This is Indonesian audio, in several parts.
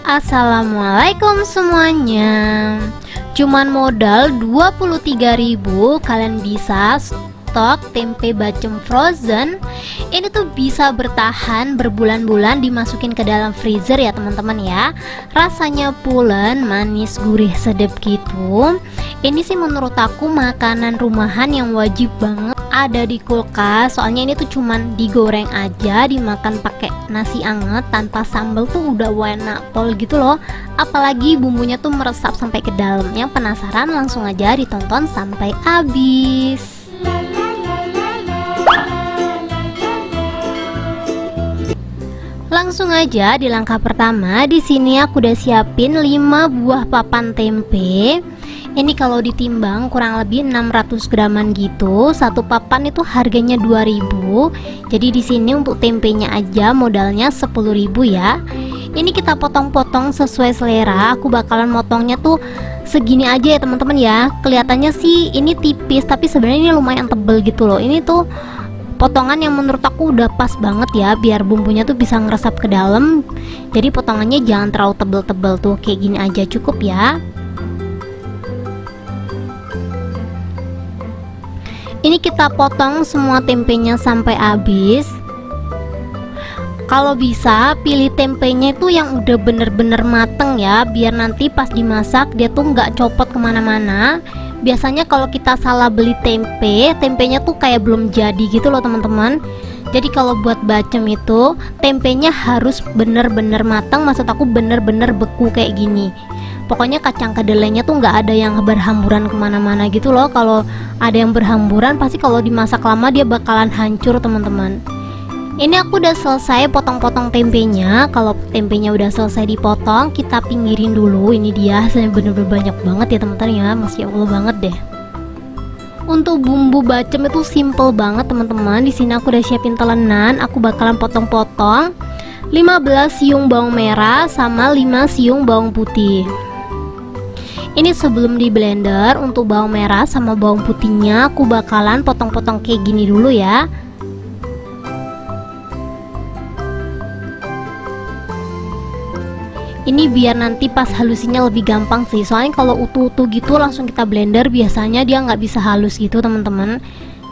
Assalamualaikum semuanya. Cuman modal 23.000 kalian bisa stok tempe bacem frozen. Ini tuh bisa bertahan berbulan-bulan, dimasukin ke dalam freezer ya teman-teman ya. Rasanya pulen, manis, gurih, sedap gitu. Ini sih menurut aku makanan rumahan yang wajib banget ada di kulkas. Soalnya ini tuh cuman digoreng aja, dimakan pakai nasi anget tanpa sambal tuh udah enak pol gitu loh. Apalagi bumbunya tuh meresap sampai ke dalamnya. Penasaran? Langsung aja ditonton sampai habis. Langsung aja di langkah pertama. Di sini aku udah siapin 5 buah papan tempe. Ini kalau ditimbang kurang lebih 600 graman gitu. Satu papan itu harganya 2.000. Jadi di sini untuk tempenya aja modalnya 10.000 ya. Ini kita potong-potong sesuai selera. Aku bakalan motongnya tuh segini aja ya teman-teman ya. Kelihatannya sih ini tipis, tapi sebenarnya ini lumayan tebel gitu loh. Ini tuh potongan yang menurut aku udah pas banget ya, biar bumbunya tuh bisa ngeresap ke dalam. Jadi potongannya jangan terlalu tebel-tebel tuh, kayak gini aja cukup ya. Ini kita potong semua tempenya sampai habis. Kalau bisa pilih tempenya itu yang udah bener-bener mateng ya, biar nanti pas dimasak dia tuh nggak copot kemana-mana. Biasanya kalau kita salah beli tempe, tempenya tuh kayak belum jadi gitu loh teman-teman. Jadi kalau buat bacem itu tempenya harus bener-bener matang, maksud aku bener-bener beku kayak gini. Pokoknya kacang kedelainya tuh nggak ada yang berhamburan kemana-mana gitu loh. Kalau ada yang berhamburan pasti kalau dimasak lama dia bakalan hancur teman-teman. Ini aku udah selesai potong-potong tempenya. Kalau tempenya udah selesai dipotong, kita pinggirin dulu. Ini dia, saya bener-bener banyak banget ya teman-teman ya, Masya Allah banget deh. Untuk bumbu bacem itu simple banget teman-teman. Di sini aku udah siapin telenan. Aku bakalan potong-potong 15 siung bawang merah sama 5 siung bawang putih. Ini sebelum di blender, untuk bawang merah sama bawang putihnya aku bakalan potong-potong kayak gini dulu ya. Ini biar nanti pas halusinya lebih gampang sih. Soalnya kalau utuh-utuh gitu langsung kita blender, biasanya dia nggak bisa halus gitu teman-teman.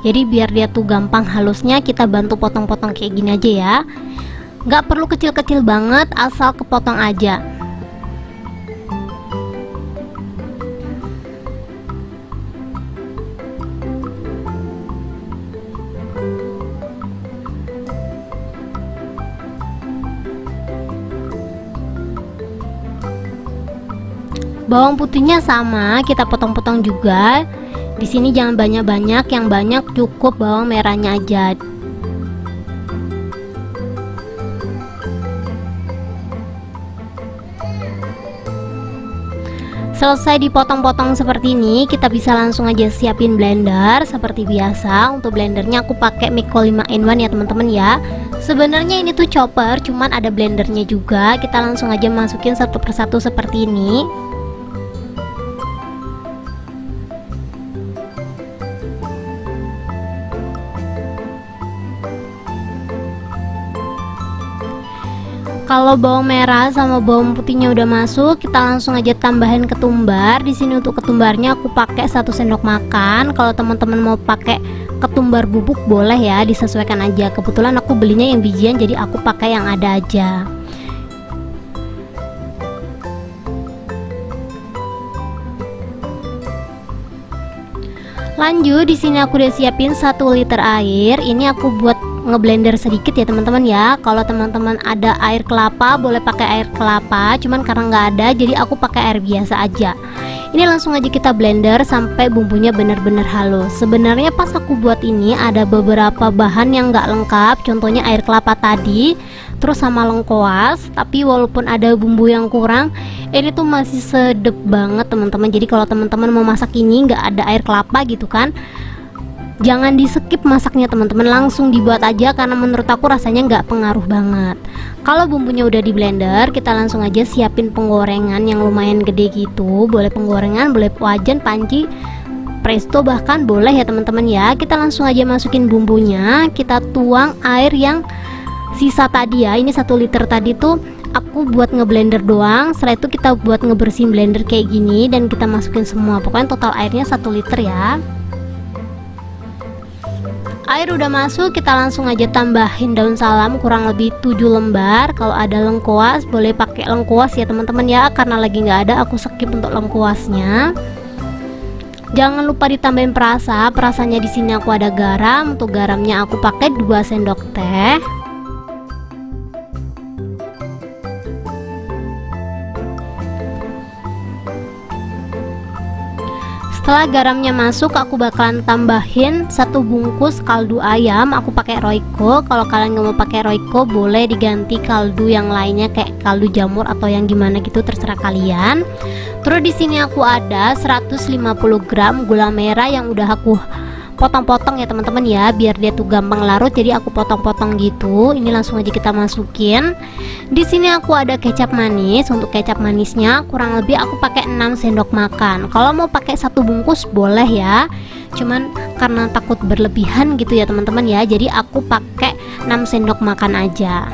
Jadi biar dia tuh gampang halusnya, kita bantu potong-potong kayak gini aja ya. Nggak perlu kecil-kecil banget, asal kepotong aja. Bawang putihnya sama, kita potong-potong juga. Di sini jangan banyak-banyak, yang banyak cukup bawang merahnya aja. Selesai dipotong-potong seperti ini, kita bisa langsung aja siapin blender seperti biasa. Untuk blendernya aku pakai Miko 5in1 ya teman-teman ya. Sebenarnya ini tuh chopper, cuman ada blendernya juga. Kita langsung aja masukin satu persatu seperti ini. Kalau bawang merah sama bawang putihnya udah masuk, kita langsung aja tambahin ketumbar. Di sini untuk ketumbarnya aku pakai 1 sendok makan. Kalau teman-teman mau pakai ketumbar bubuk boleh ya, disesuaikan aja. Kebetulan aku belinya yang bijian, jadi aku pakai yang ada aja. Lanjut, di sini aku udah siapin 1 liter air. Ini aku buat ngeblender sedikit ya teman-teman ya. Kalau teman-teman ada air kelapa boleh pakai air kelapa, cuman karena nggak ada jadi aku pakai air biasa aja. Ini langsung aja kita blender sampai bumbunya benar-benar halus. Sebenarnya pas aku buat ini ada beberapa bahan yang nggak lengkap, contohnya air kelapa tadi, terus sama lengkoas. Tapi walaupun ada bumbu yang kurang, ini tuh masih sedep banget teman-teman. Jadi kalau teman-teman mau masak ini nggak ada air kelapa gitu kan, jangan di skip masaknya teman-teman, langsung dibuat aja karena menurut aku rasanya nggak pengaruh banget. Kalau bumbunya udah di blender, kita langsung aja siapin penggorengan yang lumayan gede gitu. Boleh penggorengan, boleh wajan, panci, presto bahkan boleh ya teman-teman ya. Kita langsung aja masukin bumbunya, kita tuang air yang sisa tadi ya. Ini 1 liter tadi tuh aku buat ngeblender doang. Setelah itu kita buat ngebersihin blender kayak gini dan kita masukin semua. Pokoknya total airnya 1 liter ya. Air udah masuk, kita langsung aja tambahin daun salam kurang lebih 7 lembar. Kalau ada lengkuas boleh pakai lengkuas ya teman-teman ya, karena lagi nggak ada aku skip untuk lengkuasnya. Jangan lupa ditambahin perasa. Perasanya di sini aku ada garam. Untuk garamnya aku pakai 2 sendok teh. Setelah garamnya masuk, aku bakalan tambahin 1 bungkus kaldu ayam. Aku pakai Royco. Kalau kalian nggak mau pakai Royco, boleh diganti kaldu yang lainnya kayak kaldu jamur atau yang gimana gitu, terserah kalian. Terus di sini aku ada 150 gram gula merah yang udah aku potong-potong ya teman-teman ya, biar dia tuh gampang larut. Jadi aku potong-potong gitu. Ini langsung aja kita masukin. Di sini aku ada kecap manis. Untuk kecap manisnya kurang lebih aku pakai 6 sendok makan. Kalau mau pakai 1 bungkus boleh ya. Cuman karena takut berlebihan gitu ya teman-teman ya. Jadi aku pakai 6 sendok makan aja.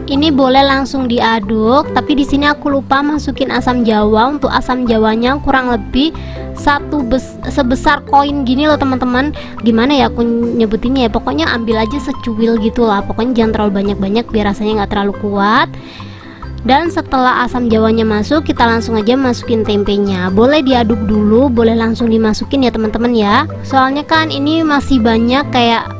Ini boleh langsung diaduk, tapi di sini aku lupa masukin asam jawa. Untuk asam jawanya kurang lebih sebesar koin gini loh teman-teman. Gimana ya aku nyebutinnya ya, pokoknya ambil aja secuil gitu lah. Pokoknya jangan terlalu banyak-banyak biar rasanya nggak terlalu kuat. Dan setelah asam jawanya masuk, kita langsung aja masukin tempenya. Boleh diaduk dulu, boleh langsung dimasukin ya teman-teman ya. Soalnya kan ini masih banyak kayak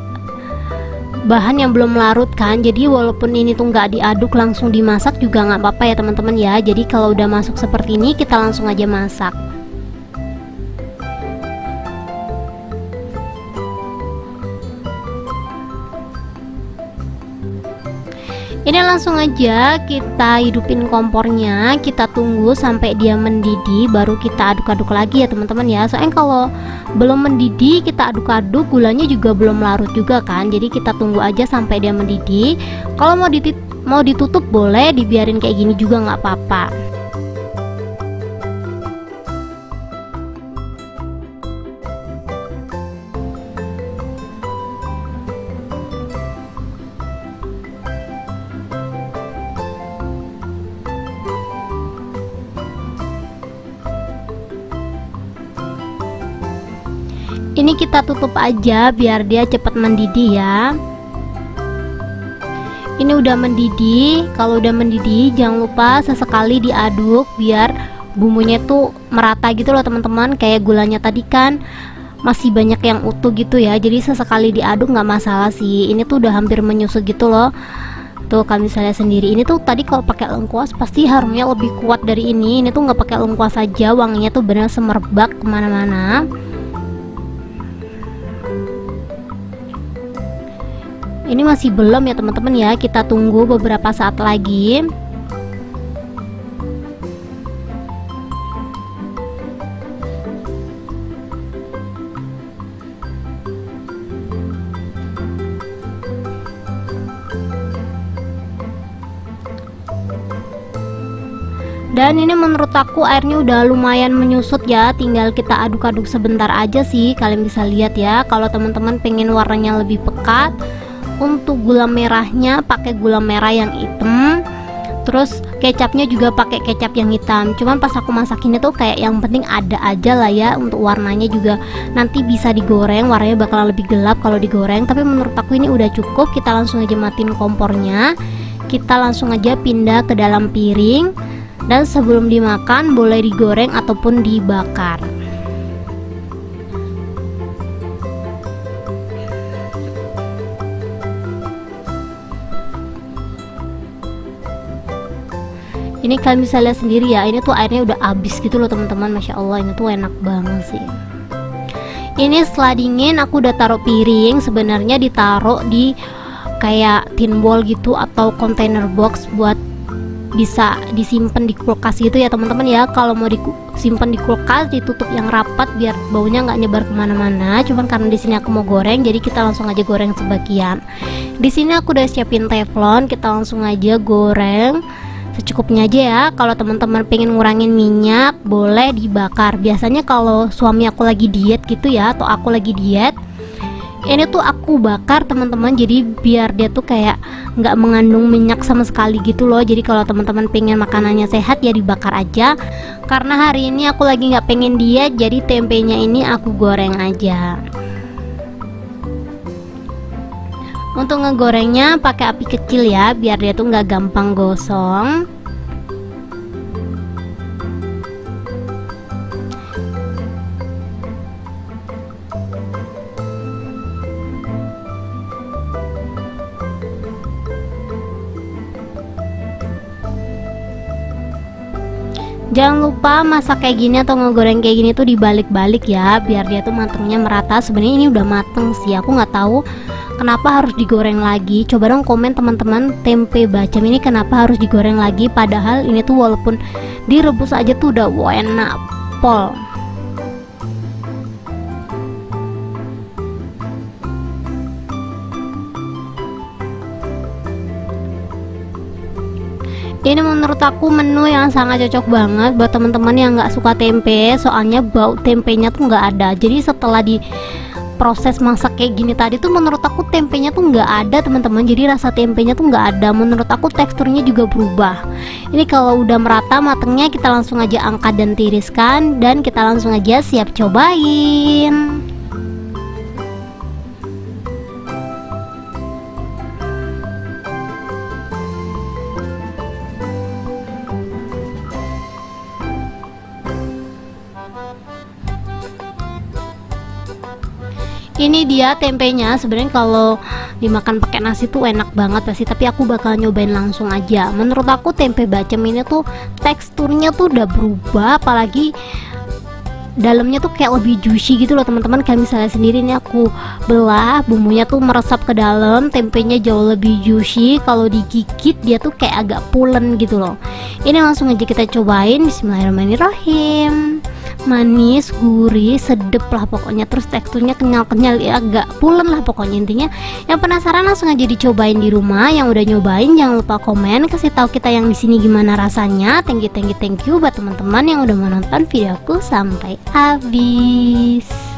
bahan yang belum larut kan, jadi walaupun ini tuh nggak diaduk langsung dimasak juga nggak apa-apa ya teman-teman ya. Jadi kalau udah masuk seperti ini kita langsung aja masak. Ini langsung aja kita hidupin kompornya, kita tunggu sampai dia mendidih, baru kita aduk-aduk lagi ya teman-teman ya. Soalnya kalau belum mendidih kita aduk-aduk, gulanya juga belum larut juga kan. Jadi kita tunggu aja sampai dia mendidih. Kalau mau ditutup boleh, dibiarin kayak gini juga nggak apa-apa. Ini kita tutup aja biar dia cepat mendidih ya. Ini udah mendidih. Kalau udah mendidih jangan lupa sesekali diaduk biar bumbunya tuh merata gitu loh teman-teman. Kayak gulanya tadi kan masih banyak yang utuh gitu ya, jadi sesekali diaduk nggak masalah sih. Ini tuh udah hampir menyusut gitu loh. Tuh kalian bisa lihat sendiri. Ini tuh tadi kalau pakai lengkuas pasti harumnya lebih kuat dari ini. Ini tuh nggak pakai lengkuas aja, wanginya tuh bener semerbak kemana-mana. Ini masih belum ya teman-teman ya, kita tunggu beberapa saat lagi. Dan ini menurut aku airnya udah lumayan menyusut ya, tinggal kita aduk-aduk sebentar aja sih. Kalian bisa lihat ya, kalau teman-teman pengen warnanya lebih pekat, untuk gula merahnya pakai gula merah yang hitam, terus kecapnya juga pakai kecap yang hitam. Cuman pas aku masak ini tuh kayak yang penting ada aja lah ya. Untuk warnanya juga nanti bisa digoreng, warnanya bakalan lebih gelap kalau digoreng, tapi menurut aku ini udah cukup. Kita langsung aja matiin kompornya, kita langsung aja pindah ke dalam piring. Dan sebelum dimakan boleh digoreng ataupun dibakar. Ini kalian bisa lihat sendiri ya, ini tuh airnya udah habis gitu loh teman-teman. Masya Allah, ini tuh enak banget sih. Ini setelah dingin aku udah taruh piring. Sebenarnya ditaruh di kayak tin bowl gitu atau container box buat bisa disimpan di kulkas gitu ya teman-teman ya. Kalau mau disimpan di kulkas ditutup yang rapat biar baunya nggak nyebar kemana-mana. Cuman karena di sini aku mau goreng, jadi kita langsung aja goreng sebagian. Di sini aku udah siapin teflon, kita langsung aja goreng secukupnya aja ya. Kalau teman-teman pengen ngurangin minyak boleh dibakar. Biasanya kalau suami aku lagi diet gitu ya, atau aku lagi diet, ini tuh aku bakar teman-teman, jadi biar dia tuh kayak nggak mengandung minyak sama sekali gitu loh. Jadi kalau teman-teman pengen makanannya sehat ya dibakar aja. Karena hari ini aku lagi nggak pengen diet, jadi tempenya ini aku goreng aja. Untuk ngegorengnya pakai api kecil ya, biar dia tuh nggak gampang gosong. Jangan lupa masak kayak gini atau ngegoreng kayak gini tuh dibalik-balik ya, biar dia tuh matangnya merata. Sebenarnya ini udah mateng sih, aku nggak tahu kenapa harus digoreng lagi. Coba dong komen teman-teman, tempe bacem ini kenapa harus digoreng lagi, padahal ini tuh walaupun direbus aja tuh udah enak pol. Ini menurut aku menu yang sangat cocok banget buat teman-teman yang nggak suka tempe, soalnya bau tempenya tuh nggak ada. Jadi setelah di proses masak kayak gini tadi tuh menurut aku tempenya tuh nggak ada teman-teman, jadi rasa tempenya tuh nggak ada. Menurut aku teksturnya juga berubah. Ini kalau udah merata matangnya, kita langsung aja angkat dan tiriskan, dan kita langsung aja siap cobain. Ini dia tempenya. Sebenarnya kalau dimakan pakai nasi tuh enak banget pasti, tapi aku bakal nyobain langsung aja. Menurut aku tempe bacem ini tuh teksturnya tuh udah berubah, apalagi dalamnya tuh kayak lebih juicy gitu loh teman-teman. Kayak misalnya sendiri ini aku belah, bumbunya tuh meresap ke dalam, tempenya jauh lebih juicy. Kalau digigit dia tuh kayak agak pulen gitu loh. Ini langsung aja kita cobain. Bismillahirrahmanirrahim. Manis, gurih, sedep lah pokoknya, terus teksturnya kenyal-kenyal ya, agak pulen lah pokoknya. Intinya yang penasaran langsung aja dicobain di rumah. Yang udah nyobain jangan lupa komen, kasih tahu kita yang di sini gimana rasanya. Thank you buat teman-teman yang udah menonton videoku sampai habis.